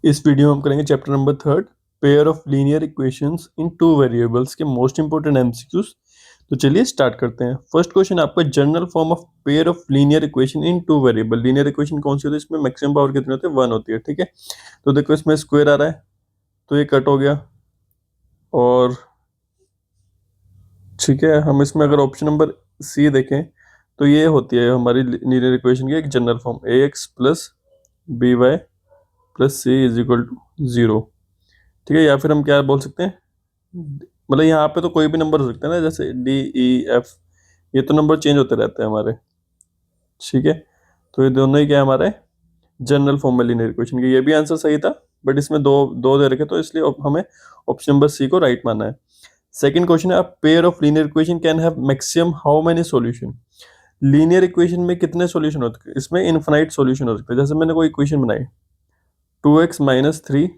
इस वीडियो में हम करेंगे chapter number 3 pair of linear equations in two variables के मोस्ट इंपोर्टेंट एमसीक्यूज। तो चलिए स्टार्ट करते हैं। फर्स्ट क्वेश्चन आपका general form of pair of linear equation in two variable. Linear equation कौन सी होती है? इसमें मैक्सिमम पावर कितनी होती है? 1 होती है। ठीक है, तो देखो इसमें स्क्वायर आ रहा है तो ये कट हो गया, और ठीक है हम इसमें अगर ऑप्शन नंबर सी देखें तो ये होती है हमारी लीनियर इक्वेशन की एक general form, a x plus b y plus c is equal to 0। ठीक है, या फिर हम क्या बोल सकते हैं, मतलब यहाँ पे तो कोई भी नंबर हो सकता है ना, जैसे डी ई एफ, ये तो नंबर चेंज होते रहते हैं हमारे। ठीक है, तो ये दोनों ही क्या है हमारे जनरल फॉर्म में लीनियर इक्वेशन के। ये भी आंसर सही था, बट इसमें दो दो दे रखे तो इसलिए हमें ऑप्शन नंबर सी को राइट मानना है। सेकंड क्वेश्चन है, a pair of linear equation can have maximum how many solution. Linear equation में कितने सॉल्यूशन हो सकते हैं? इसमें इनफाइनाइट सॉल्यूशन हो सकते हैं। जैसे मैंने कोई इक्वेशन बनाई 2x minus 3y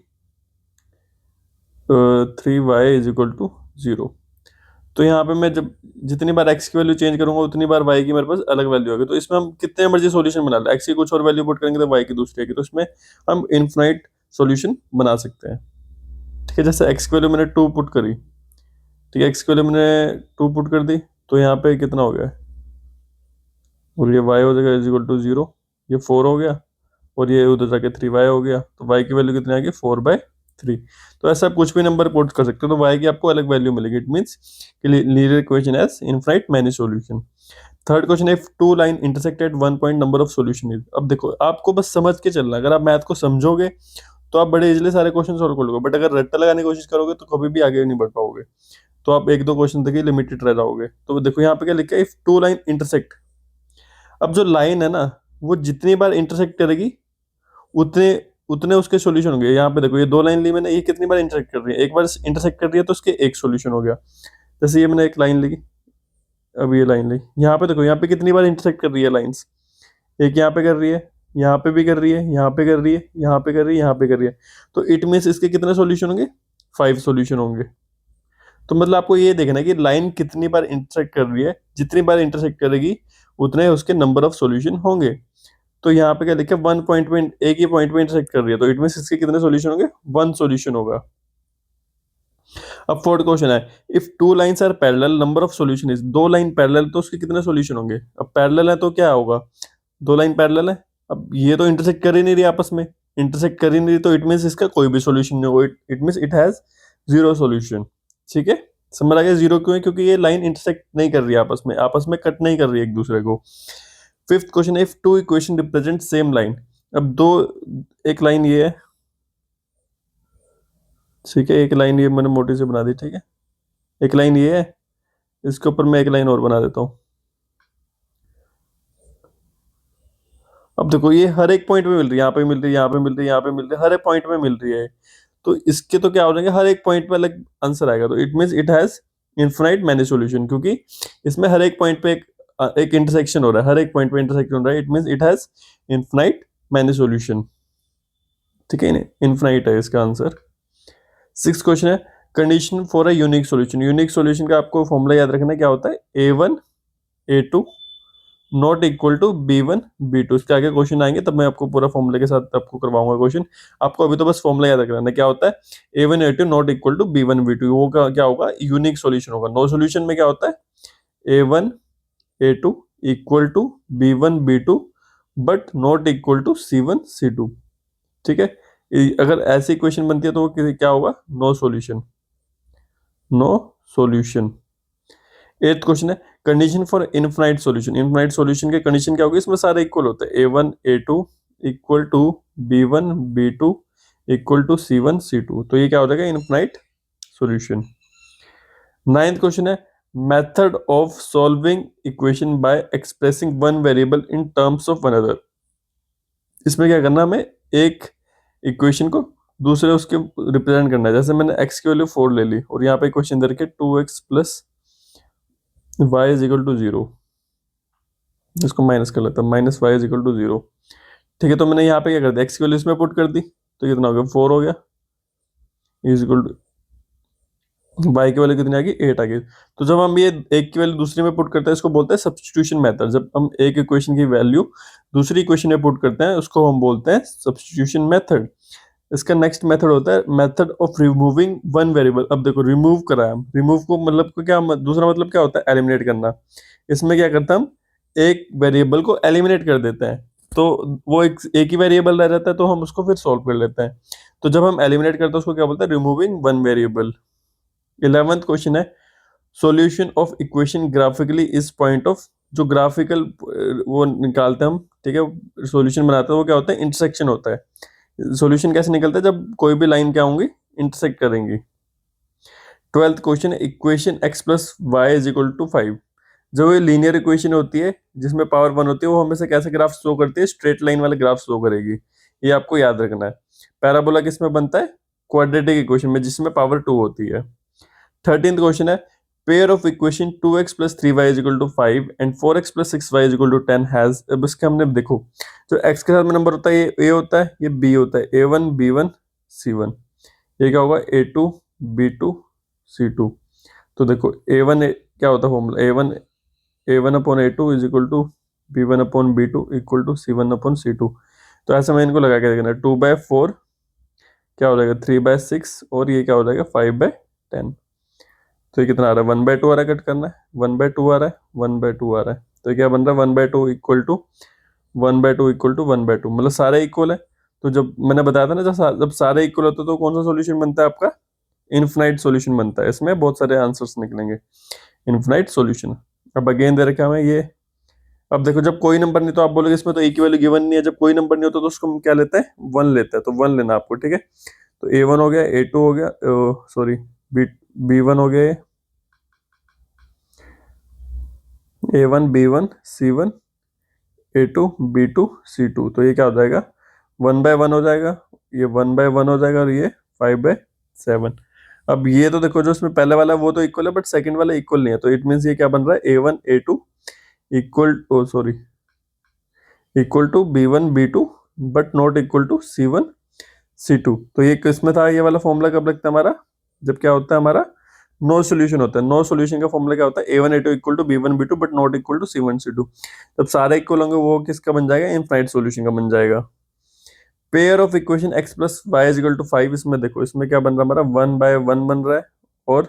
is equal to 0, तो यहाँ पे मैं जब जितनी बार x की वैल्यू चेंज करूंगा उतनी बार y की मेरे पास अलग वैल्यू होगी। तो इसमें हम कितने मर्जी सॉल्यूशन बना लें, x की कुछ और वैल्यू पुट करेंगे तो y की दूसरी आएगी, तो इसमें हम इनफाइनाइट सॉल्यूशन बना सकते हैं। ठीक है, जैसे x की वैल्यू मैंने 2 पुट करी, ठीक है, x की वैल्यू मैंने 2 पुट कर दी, तो यहाँ पे कितना हो गया, और ये y हो जाएगा इज इक्वल टू 0, ये 4 हो गया, और ये उधर जाके 3y हो गया, तो y की वैल्यू कितनी आएगी 4/3। तो ऐसा आप कुछ भी नंबर पुट कर सकते हो तो y की आपको अलग वैल्यू मिलेगी। इट मींस कि linear equation has infinite many solution. Third question है, if two line intersect at one point number of solution is. अब देखो आपको बस समझ के चलना, अगर आप मैथ को समझोगे तो आप बड़े इजीली सारे क्वेश्चन सॉल्व कर लोगे, बट अगर रट्टा लगाने की कोशिश करोगे तो कभी भी आगे नहीं बढ़ पाओगे, तो आप एक दो क्वेश्चन तक ही लिमिटेड रह जाओगे। तो देखो यहाँ पे क्या लिखा है, इफ टू लाइन इंटरसेक्ट। अब जो लाइन है ना, वो जितनी बार इंटरसेक्ट करेगी उतने उतने उसके सॉल्यूशन होंगे। यहाँ पे देखो ये दो लाइन ली मैंने, ये कितनी बार इंटरसेक्ट कर रही है? एक बार इंटरसेक्ट कर रही है तो उसके एक सॉल्यूशन हो गया। जैसे ये मैंने एक लाइन ली, अब ये लाइन ली, यहाँ पे देखो यहाँ पे कितनी बार इंटरसेक्ट कर रही है लाइंस, एक यहाँ पे कर रही है, यहाँ पे भी कर रही है, यहाँ पे कर रही है, यहाँ पे कर रही है, यहाँ पे कर रही है, तो इट मीन्स इसके कितने सॉल्यूशन होंगे? 5 सॉल्यूशन होंगे। तो मतलब आपको ये देखना है कि लाइन कितनी बार इंटरसेक्ट कर रही है, जितनी बार इंटरसेक्ट करेगी उतने उसके नंबर ऑफ सॉल्यूशन होंगे। तो यहाँ पे क्या लिखा है, 1 पॉइंट में, एक ही पॉइंट में इंटरसेक्ट कर रही है, तो इट मींस इसके कितने सॉल्यूशन होंगे? 1 सॉल्यूशन होगा। अब फोर्थ क्वेश्चन है, if two lines are parallel number of solution is. दो लाइन पैरेलल तो उसके कितने सॉल्यूशन होंगे? अब पैरेलल है तो क्या होगा, दो लाइन पैरेलल है, अब ये तो इंटरसेक्ट कर ही नहीं रही आपस में, इंटरसेक्ट कर ही नहीं रही, तो इट मींस इसका कोई भी सॉल्यूशन नहीं होगा। It means it has 0 solution. ठीक है, समझ आ गया? 0 क्यों है? क्योंकि ये लाइन इंटरसेक्ट नहीं कर रही है आपस में कट नहीं कर रही है एक दूसरे को। फिफ्थ क्वेश्चन है, if two equation represent same line. अब दो, एक लाइन ये है, ठीक है, एक लाइन ये मैंने मोटी से बना दी, ठीक है, एक लाइन ये है, इसके ऊपर मैं एक लाइन और बना देता हूं। अब देखो ये हर एक पॉइंट में मिल रही है, यहाँ पे मिल रही है, यहाँ पे मिल रही है, यहाँ पे मिल रही है, हर एक पॉइंट में मिल रही है, तो इसके तो क्या हो जाएंगे, हर एक पॉइंट पे अलग आंसर आएगा। तो it means it has infinite many solution, क्योंकि इसमें हर एक पॉइंट पे एक इंटरसेक्शन हो रहा है, हर एक पॉइंट पे इंटरसेक्शन हो रहा है, it means it has infinite many solution. ठीक है, इनफाइनाइट है इसका आंसर। सिक्स क्वेश्चन है, condition for a unique solution. Unique solution का आपको फॉर्मूला याद रखना है, क्या होता है, a1 a2 not equal to b1 b2। इसके आगे क्वेश्चन आएंगे तब मैं आपको पूरा फॉर्मूले के साथ आपको करवाऊंगा क्वेश्चन। आपको अभी तो बस फॉर्मूला याद रखना है, क्या होता है, a1 a2 not equal to b1 b2, वो क्या होगा, यूनिक सॉल्यूशन होगा। नो सॉल्यूशन में क्या होता है, a1 a2 equal to b1 b2 but not equal to c1 c2। ठीक है, अगर ऐसी इक्वेशन बनती है तो वो क्या होगा, no solution, no solution. Eighth question है, condition for infinite solution. Infinite solution के कंडीशन क्या होगी, इसमें सारे इक्वल होते हैं, a1 a2 equal to b1 b2 equal to c1 c2, तो ये क्या हो जाएगा, इनफाइनाइट सॉल्यूशन। नाइन्थ क्वेश्चन है, method of solving equation by expressing one variable in terms of another. इसमें क्या करना, हमें एक इक्वेशन को दूसरे उसके रिप्रेजेंट करना है। जैसे मैंने x की वैल्यू 4 ले ली और यहाँ पे इक्वेशन दे रखी है 2x plus y is equal to 0, इसको माइनस कर लेता हूँ, minus y is equal to 0। ठीक है, तो मैंने यहाँ पे क्या कर दिया, x की वैल्यू इसमें पुट कर दी, तो कितना हो गया, 4 हो गया, इज इक्वल टू y की वैल्यू कितनी आ गई, 8 आ गई। तो जब हम ये एक की वैल्यू दूसरे में पुट करते हैं, इसको बोलते हैं सब्स्टिट्यूशन मेथड। जब हम एक इक्वेशन की वैल्यू दूसरी इक्वेशन में पुट करते हैं उसको हम बोलते हैं सब्स्टिट्यूशन मेथड। इसका नेक्स्ट मेथड होता है method of removing one variable. अब देखो रिमूव करा है, रिमूव को मतलब को क्या दूसरा मतलब क्या होता है, एलिमिनेट करना। इसमें क्या करते हैं हम, एक वेरिएबल को एलिमिनेट कर देते हैं, तो वो एक ही वेरिएबल रह जाता है, तो हम उसको फिर सॉल्व कर लेते हैं। तो जब हम एलिमिनेट करते हैं उसको क्या बोलते हैं, removing one variable. 11th question है solution of equation graphically is point of, जो ग्राफिकल वो निकालते हैं हम, ठीक है, सॉल्यूशन बनाते हैं, वो क्या होता है, इंटरसेक्शन होता है। सॉल्यूशन कैसे निकलता है, जब कोई भी लाइन क्या होंगी, इंटरसेक्ट करेंगी। 12th क्वेश्चन है equation x plus y is equal to 5। जो ये लीनियर इक्वेशन होती है जिसमें पावर 1 होती है, वो हमेशा कैसे ग्राफ शो करती है, स्ट्रेट लाइन वाले ग्राफ शो करेगी। ये आपको याद रखना है। पैराबोला किसमें बनता है, क्वाड्रेटिक इक्वेशन में, जिसमें पावर 2 होती है। 13th क्वेश्चन है pair of equation 2x plus 3y is equal to 5 and 4x plus 6y is equal to 10 has. अब इसके हमने देखो, जो x के साथ में नंबर होता है ये a होता है, ये b होता है, a1 b1 c1। ये क्या होगा, a2 b2 c2। तो देखो a1 क्या होता है formula, a1 upon a2 is equal to b1 upon b2 equal to c1 upon c2। तो ऐसे मैं इनको लगा के देखना, 2/4 क्या हो जाएगा, 3/6, और ये क्या हो जाएगा 5/10। तो ये कितना आ रहा है, 1/2 आ रहा है, कट करना है, 1/2 आ रहा है, 1/2 आ रहा है। तो क्या बन रहा है, 1/2 इक्वल टू 1/2 इक्वल टू 1/2, मतलब सारे इक्वल है। तो जब मैंने बताया था ना, जब सारे इक्वल होते हैं तो कौन सा सॉल्यूशन बनता है आपका, इनफिनाइट सॉल्यूशन बनता है। इसमें बहुत सारे आंसर्स निकलेंगे, इनफिनाइट सॉल्यूशन। अब अगेन दे रखा है ये। अब देखो जब कोई नंबर नहीं तो आप बोलोगे इसमें तो एक ही वैल्यू गिवन नहीं है। जब कोई नंबर नहीं होता तो उसको हम क्या लेते हैं, 1 लेते हैं। तो 1 लेना आपको, ठीक है। तो a1 हो गया, a2 हो गया, सॉरी b1 हो गया, a1 b1 c1 a2 b2 c2। तो ये क्या हो जाएगा, 1/1 हो जाएगा, ये 1/1 हो जाएगा, और ये 5/7। अब ये तो देखो जो इसमें पहले वाला वो तो इक्वल है, बट सेकंड वाला इक्वल नहीं है। तो इट मीन्स ये क्या बन रहा है, a1 a2 equal equal to b1 b2 but not equal to c1 c2। तो ये किसमें था, ये वाला फॉर्मूला कब लगता है हमारा, जब क्या होता है हमारा नो सॉल्यूशन होता है। नो सॉल्यूशन का फॉर्मूला क्या होता है, a1 a2 equal to b1 b2 but not equal to c1 c2। जब सारे इक्वल होंगे वो किसका बन जाएगा, इनफाइनाइट सॉल्यूशन का बन जाएगा। Pair of equation x plus y is equal to 5। इसमें देखो इसमें क्या बन रहा है हमारा, 1/1 बन रहा है, और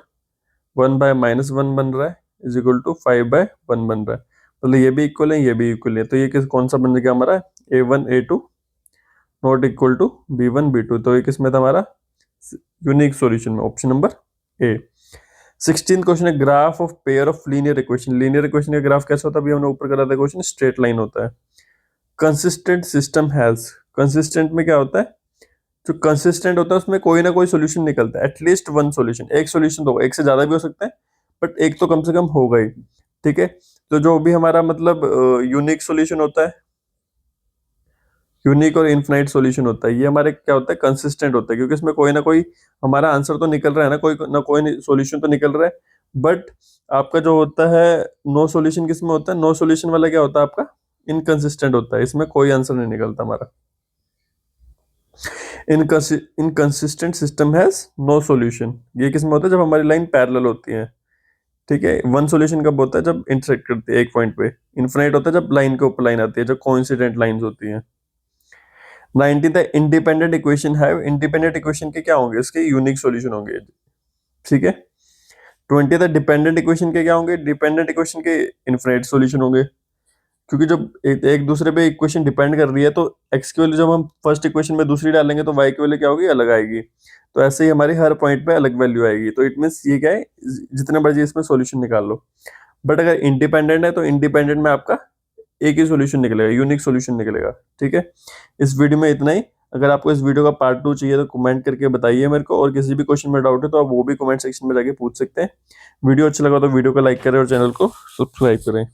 1/-1 बन रहा है, इज इक्वल टू 5/1 बन रहा है। मतलब ये भी इक्वल है, ये भी इक्वल है। तो ये कौन सा बन गया हमारा, a1 a2 not equal to b1 b2। तो ये किसमें था हमारा, यूनिक सॉल्यूशन में, option number A. 16th question है graph of pair of linear equation. Linear equation का ग्राफ कैसा होता है, अभी हमने ऊपर करा था क्वेश्चन, स्ट्रेट लाइन होता है। कंसिस्टेंट सिस्टम हैज, कंसिस्टेंट में क्या होता है, जो कंसिस्टेंट होता है उसमें कोई ना कोई सॉल्यूशन निकलता है, एटलीस्ट वन सॉल्यूशन, एक सॉल्यूशन तो होगा, एक से ज्यादा भी हो सकता है, बट एक तो कम से कम होगा ही, ठीक है। तो जो भी हमारा मतलब यूनिक सॉल्यूशन होता है, यूनिक और इनफिनाइट सॉल्यूशन होता है, ये हमारे क्या होता है, कंसिस्टेंट होता है, क्योंकि इसमें कोई ना कोई हमारा आंसर तो निकल रहा है ना, कोई ना कोई सॉल्यूशन तो निकल रहा है। बट आपका जो होता है नो सॉल्यूशन, किसमें होता है, नो सॉल्यूशन वाला क्या होता है आपका, इनकंसिस्टेंट होता है, इसमें कोई आंसर नहीं निकलता हमारा। Inconsistent system has no solution, ये किसमें होता है, जब हमारी लाइन पैरेलल होती है, ठीक है। वन सॉल्यूशन कब होता है, जब इंटरसेक्ट करती है एक पॉइंट पे। इनफिनाइट होता है जब लाइन के ऊपर लाइन आती है, जब कोइंसिडेंट लाइंस होती हैं। 19 द इंडिपेंडेंट इक्वेशन है, इंडिपेंडेंट इक्वेशन के क्या होंगे, इसके यूनिक सॉल्यूशन होंगे, ठीक है। 20 द डिपेंडेंट इक्वेशन के क्या होंगे, डिपेंडेंट इक्वेशन के इनफिनाइट सॉल्यूशन होंगे, क्योंकि जब एक दूसरे पे इक्वेशन डिपेंड कर रही है तो x की वैल्यू जब हम फर्स्ट इक्वेशन में दूसरी डालेंगे तो y की वैल्यू क्या होगी, अलग आएगी। तो ऐसे ही हमारी हर पॉइंट पे अलग वैल्यू आएगी। तो इट मीन्स ये क्या है, जितने मर्जी इसमें सॉल्यूशन निकाल लो, बट अगर इंडिपेंडेंट है तो इंडिपेंडेंट में आपका एक ही सॉल्यूशन निकलेगा, यूनिक सॉल्यूशन निकलेगा, ठीक है। इस वीडियो में इतना ही। अगर आपको इस वीडियो का पार्ट 2 चाहिए तो कमेंट करके बताइए मेरे को, और किसी भी क्वेश्चन में डाउट है तो आप वो भी कमेंट सेक्शन में जाके पूछ सकते हैं। वीडियो अच्छा लगा तो वीडियो को लाइक करें और चैनल को सब्सक्राइब करें।